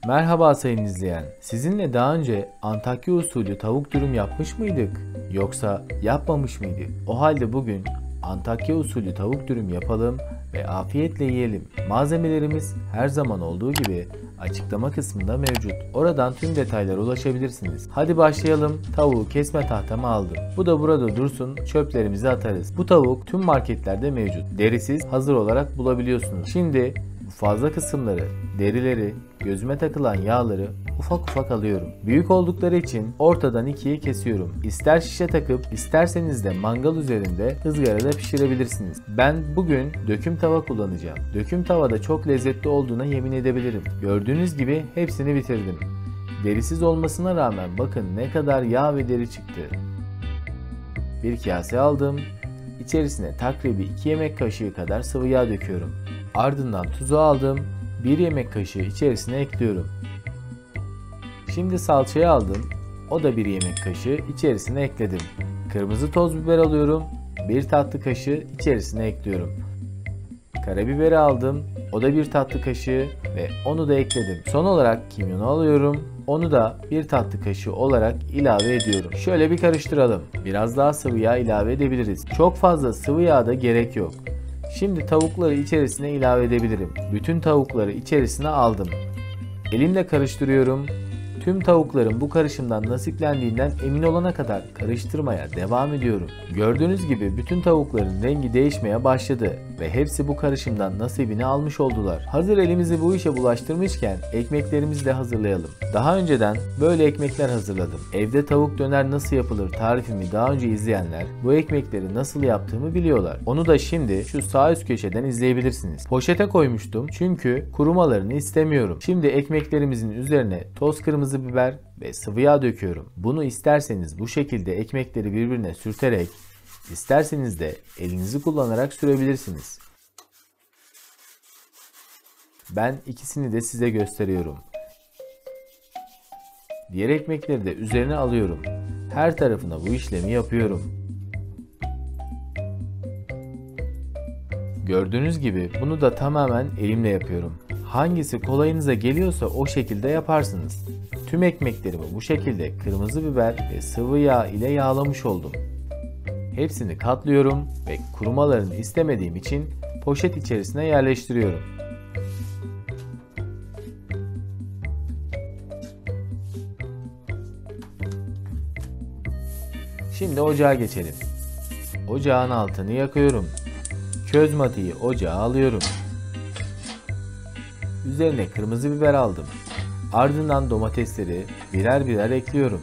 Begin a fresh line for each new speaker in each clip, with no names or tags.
Merhaba sayın izleyen. Sizinle daha önce Antakya usulü tavuk dürüm yapmış mıydık? Yoksa yapmamış mıydık? O halde bugün Antakya usulü tavuk dürüm yapalım ve afiyetle yiyelim. Malzemelerimiz her zaman olduğu gibi açıklama kısmında mevcut. Oradan tüm detaylara ulaşabilirsiniz. Hadi başlayalım. Tavuğu kesme tahtamı aldım. Bu da burada dursun. Çöplerimizi atarız. Bu tavuk tüm marketlerde mevcut. Derisiz hazır olarak bulabiliyorsunuz. Şimdi bu fazla kısımları, derileri, gözüme takılan yağları ufak ufak alıyorum. Büyük oldukları için ortadan ikiye kesiyorum. İster şişe takıp isterseniz de mangal üzerinde ızgarada pişirebilirsiniz. Ben bugün döküm tava kullanacağım. Döküm tavada çok lezzetli olduğuna yemin edebilirim. Gördüğünüz gibi hepsini bitirdim. Derisiz olmasına rağmen bakın ne kadar yağ ve deri çıktı. Bir kase aldım. İçerisine takribi 2 yemek kaşığı kadar sıvı yağ döküyorum. Ardından tuzu aldım. 1 yemek kaşığı içerisine ekliyorum. Şimdi salçayı aldım. O da 1 yemek kaşığı içerisine ekledim. Kırmızı toz biber alıyorum. 1 tatlı kaşığı içerisine ekliyorum. Karabiberi aldım. O da 1 tatlı kaşığı ve onu da ekledim. Son olarak kimyonu alıyorum. Onu da 1 tatlı kaşığı olarak ilave ediyorum. Şöyle bir karıştıralım. Biraz daha sıvı yağ ilave edebiliriz. Çok fazla sıvı yağ da gerek yok. Şimdi tavukları içerisine ilave edebilirim. Bütün tavukları içerisine aldım. Elimle karıştırıyorum. Tüm tavukların bu karışımdan nasiplendiğinden emin olana kadar karıştırmaya devam ediyorum. Gördüğünüz gibi bütün tavukların rengi değişmeye başladı ve hepsi bu karışımdan nasibini almış oldular. Hazır elimizi bu işe bulaştırmışken ekmeklerimizi de hazırlayalım. Daha önceden böyle ekmekler hazırladım. Evde tavuk döner nasıl yapılır tarifimi daha önce izleyenler bu ekmekleri nasıl yaptığımı biliyorlar. Onu da şimdi şu sağ üst köşeden izleyebilirsiniz. Poşete koymuştum çünkü kurumalarını istemiyorum. Şimdi ekmeklerimizin üzerine toz kırmızı biber ve sıvı yağ döküyorum. Bunu isterseniz bu şekilde ekmekleri birbirine sürterek, isterseniz de elinizi kullanarak sürebilirsiniz. Ben ikisini de size gösteriyorum. Diğer ekmekleri de üzerine alıyorum. Her tarafına bu işlemi yapıyorum. Gördüğünüz gibi bunu da tamamen elimle yapıyorum. Hangisi kolayınıza geliyorsa o şekilde yaparsınız. Tüm ekmeklerimi bu şekilde kırmızı biber ve sıvı yağ ile yağlamış oldum. Hepsini katlıyorum ve kurumalarını istemediğim için poşet içerisine yerleştiriyorum. Şimdi ocağa geçelim. Ocağın altını yakıyorum. Köz matiği ocağa alıyorum. Üzerine kırmızı biber aldım. Ardından domatesleri birer birer ekliyorum.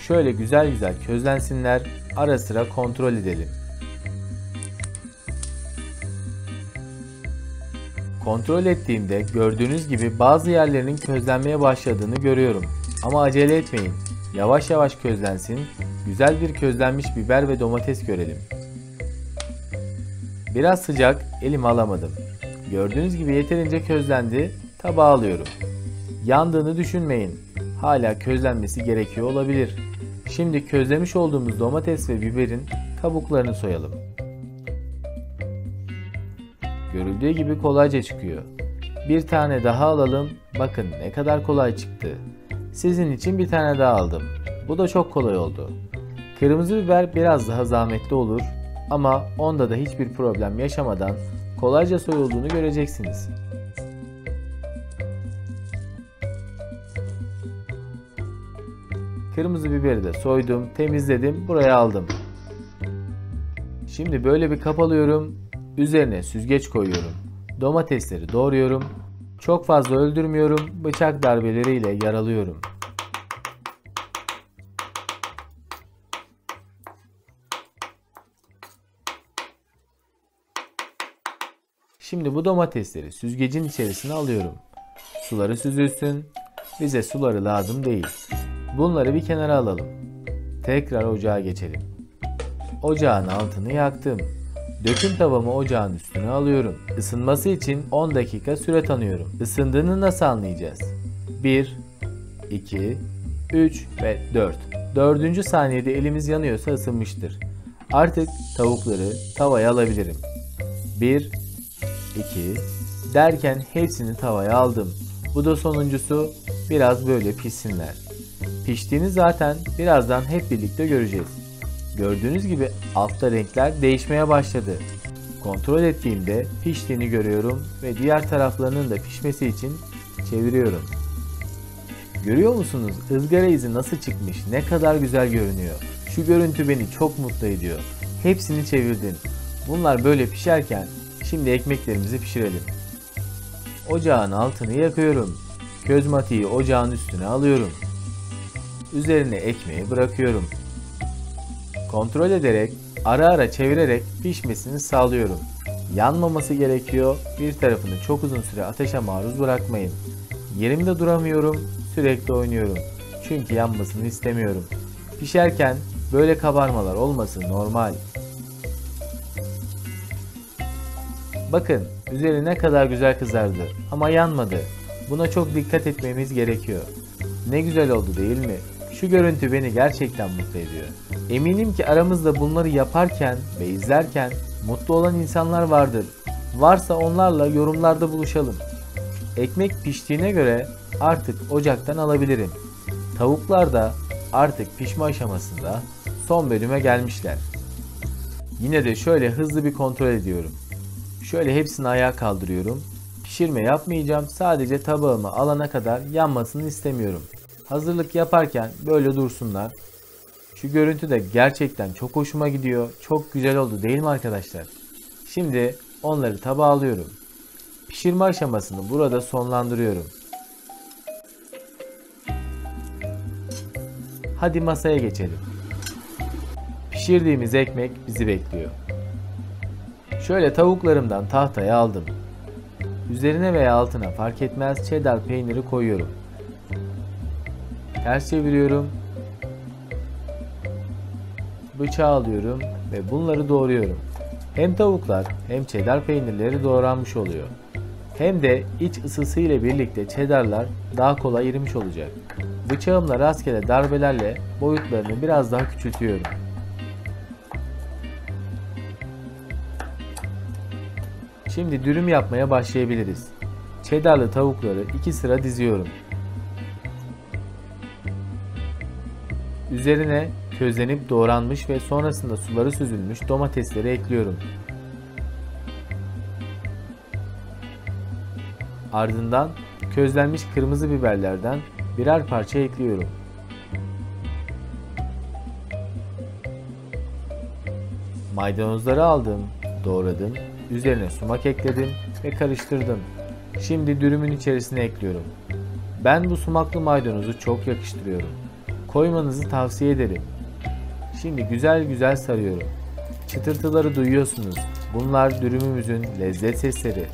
Şöyle güzel güzel közlensinler, ara sıra kontrol edelim. Kontrol ettiğimde gördüğünüz gibi bazı yerlerinin közlenmeye başladığını görüyorum. Ama acele etmeyin. Yavaş yavaş közlensin, güzel bir közlenmiş biber ve domates görelim. Biraz sıcak, elime alamadım. Gördüğünüz gibi yeterince közlendi, tabağa alıyorum. Yandığını düşünmeyin. Hala közlenmesi gerekiyor olabilir. Şimdi közlemiş olduğumuz domates ve biberin kabuklarını soyalım. Görüldüğü gibi kolayca çıkıyor. Bir tane daha alalım. Bakın ne kadar kolay çıktı. Sizin için bir tane daha aldım. Bu da çok kolay oldu. Kırmızı biber biraz daha zahmetli olur ama onda da hiçbir problem yaşamadan kolayca soyulduğunu göreceksiniz. Kırmızı biberi de soydum, temizledim, buraya aldım. Şimdi böyle bir kap alıyorum, üzerine süzgeç koyuyorum. Domatesleri doğruyorum. Çok fazla öldürmüyorum, bıçak darbeleriyle yaralıyorum. Şimdi bu domatesleri süzgecin içerisine alıyorum. Suları süzülsün. Bize suları lazım değil. Bunları bir kenara alalım. Tekrar ocağa geçelim. Ocağın altını yaktım. Döküm tavamı ocağın üstüne alıyorum. Isınması için 10 dakika süre tanıyorum. Isındığını nasıl anlayacağız? 1, 2, 3 ve 4. 4. saniyede elimiz yanıyorsa ısınmıştır. Artık tavukları tavaya alabilirim. 1, 2 derken hepsini tavaya aldım. Bu da sonuncusu, biraz böyle pişsinler. Piştiğini zaten birazdan hep birlikte göreceğiz. Gördüğünüz gibi altta renkler değişmeye başladı. Kontrol ettiğimde piştiğini görüyorum ve diğer taraflarının da pişmesi için çeviriyorum. Görüyor musunuz ızgara izi nasıl çıkmış, ne kadar güzel görünüyor. Şu görüntü beni çok mutlu ediyor. Hepsini çevirdim. Bunlar böyle pişerken şimdi ekmeklerimizi pişirelim. Ocağın altını yakıyorum. Közmatiği ocağın üstüne alıyorum. Üzerine ekmeği bırakıyorum. Kontrol ederek, ara ara çevirerek pişmesini sağlıyorum. Yanmaması gerekiyor. Bir tarafını çok uzun süre ateşe maruz bırakmayın. Yerimde duramıyorum, sürekli oynuyorum. Çünkü yanmasını istemiyorum. Pişerken böyle kabarmalar olması normal. Bakın, üzeri ne kadar güzel kızardı ama yanmadı. Buna çok dikkat etmemiz gerekiyor. Ne güzel oldu değil mi? Şu görüntü beni gerçekten mutlu ediyor. Eminim ki aramızda bunları yaparken ve izlerken mutlu olan insanlar vardır. Varsa onlarla yorumlarda buluşalım. Ekmek piştiğine göre artık ocaktan alabilirim. Tavuklar da artık pişme aşamasında son bölüme gelmişler. Yine de şöyle hızlı bir kontrol ediyorum. Şöyle hepsini ayağa kaldırıyorum. Pişirme yapmayacağım. Sadece tabağımı alana kadar yanmasını istemiyorum. Hazırlık yaparken böyle dursunlar. Şu görüntü de gerçekten çok hoşuma gidiyor. Çok güzel oldu değil mi arkadaşlar? Şimdi onları tabağa alıyorum. Pişirme aşamasını burada sonlandırıyorum. Hadi masaya geçelim. Pişirdiğimiz ekmek bizi bekliyor. Şöyle tavuklarımdan tahtaya aldım. Üzerine veya altına fark etmez cheddar peyniri koyuyorum. Ters çeviriyorum. Bıçağı alıyorum ve bunları doğruyorum. Hem tavuklar hem cheddar peynirleri doğranmış oluyor. Hem de iç ısısı ile birlikte cheddarlar daha kolay erimiş olacak. Bıçağımla rastgele darbelerle boyutlarını biraz daha küçültüyorum. Şimdi dürüm yapmaya başlayabiliriz. Cheddarlı tavukları 2 sıra diziyorum. Üzerine közlenip doğranmış ve sonrasında suları süzülmüş domatesleri ekliyorum. Ardından közlenmiş kırmızı biberlerden birer parça ekliyorum. Maydanozları aldım, doğradım, üzerine sumak ekledim ve karıştırdım. Şimdi dürümün içerisine ekliyorum. Ben bu sumaklı maydanozu çok yakıştırıyorum. Koymanızı tavsiye ederim. Şimdi güzel güzel sarıyorum. Çıtırtıları duyuyorsunuz. Bunlar dürümümüzün lezzet sesleri.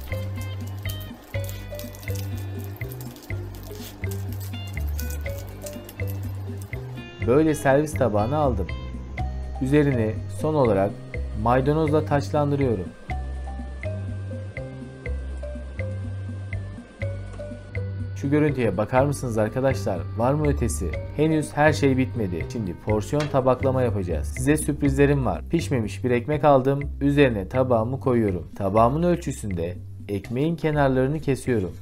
Böyle servis tabağına aldım. Üzerini son olarak maydanozla taçlandırıyorum. Şu görüntüye bakar mısınız arkadaşlar? Var mı ötesi? Henüz her şey bitmedi. Şimdi porsiyon tabaklama yapacağız. Size sürprizlerim var. Pişmemiş bir ekmek aldım. Üzerine tabağımı koyuyorum. Tabağımın ölçüsünde ekmeğin kenarlarını kesiyorum.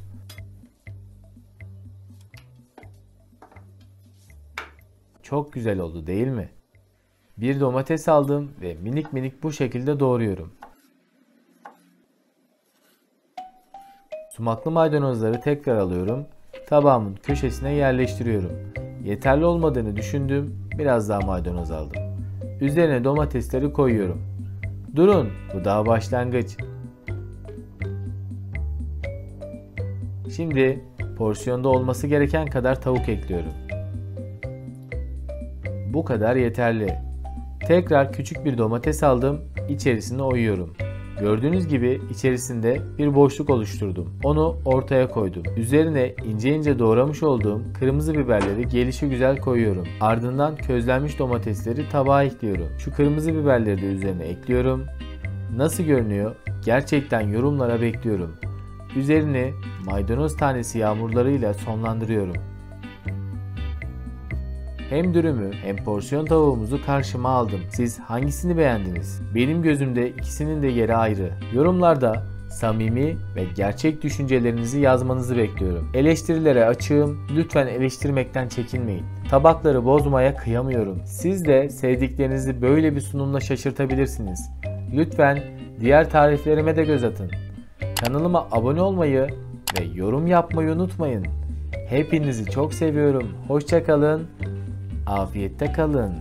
Çok güzel oldu değil mi? Bir domates aldım ve minik minik bu şekilde doğruyorum. Sumaklı maydanozları tekrar alıyorum. Tabağımın köşesine yerleştiriyorum. Yeterli olmadığını düşündüm. Biraz daha maydanoz aldım. Üzerine domatesleri koyuyorum. Durun, bu daha başlangıç. Şimdi porsiyonda olması gereken kadar tavuk ekliyorum. Bu kadar yeterli. Tekrar küçük bir domates aldım. İçerisine oyuyorum. Gördüğünüz gibi içerisinde bir boşluk oluşturdum. Onu ortaya koydum. Üzerine ince ince doğramış olduğum kırmızı biberleri gelişigüzel koyuyorum. Ardından közlenmiş domatesleri tabağa ekliyorum. Şu kırmızı biberleri de üzerine ekliyorum. Nasıl görünüyor? Gerçekten yorumlara bekliyorum. Üzerini maydanoz tanesi yağmurlarıyla sonlandırıyorum. Hem dürümü hem porsiyon tavuğumuzu karşıma aldım. Siz hangisini beğendiniz? Benim gözümde ikisinin de yeri ayrı. Yorumlarda samimi ve gerçek düşüncelerinizi yazmanızı bekliyorum. Eleştirilere açığım, lütfen eleştirmekten çekinmeyin. Tabakları bozmaya kıyamıyorum. Siz de sevdiklerinizi böyle bir sunumla şaşırtabilirsiniz. Lütfen diğer tariflerime de göz atın. Kanalıma abone olmayı ve yorum yapmayı unutmayın. Hepinizi çok seviyorum. Hoşça kalın. Afiyette kalın.